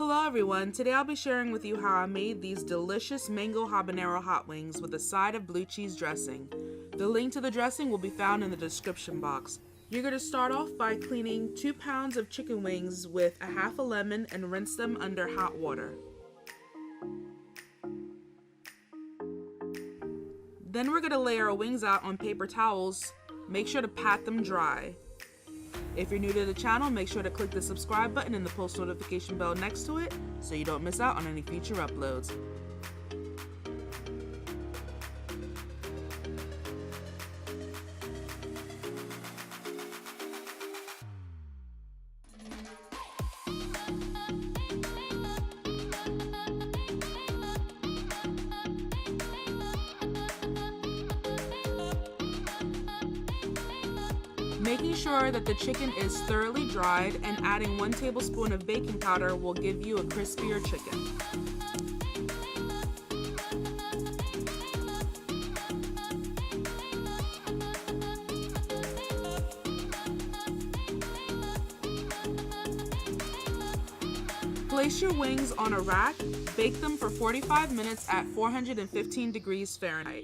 Hello everyone, today I'll be sharing with you how I made these delicious mango habanero hot wings with a side of blue cheese dressing. The link to the dressing will be found in the description box. You're going to start off by cleaning 2 pounds of chicken wings with a half a lemon and rinse them under hot water. Then we're going to lay our wings out on paper towels. Make sure to pat them dry. If you're new to the channel, make sure to click the subscribe button and the post notification bell next to it so you don't miss out on any future uploads. Making sure that the chicken is thoroughly dried and adding 1 tablespoon of baking powder will give you a crispier chicken. Place your wings on a rack, bake them for 45 minutes at 415 degrees Fahrenheit.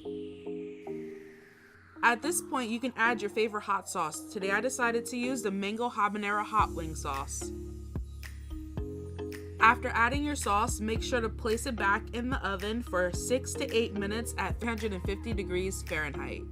At this point, you can add your favorite hot sauce. Today I decided to use the mango habanero hot wing sauce. After adding your sauce, make sure to place it back in the oven for 6 to 8 minutes at 350 degrees Fahrenheit.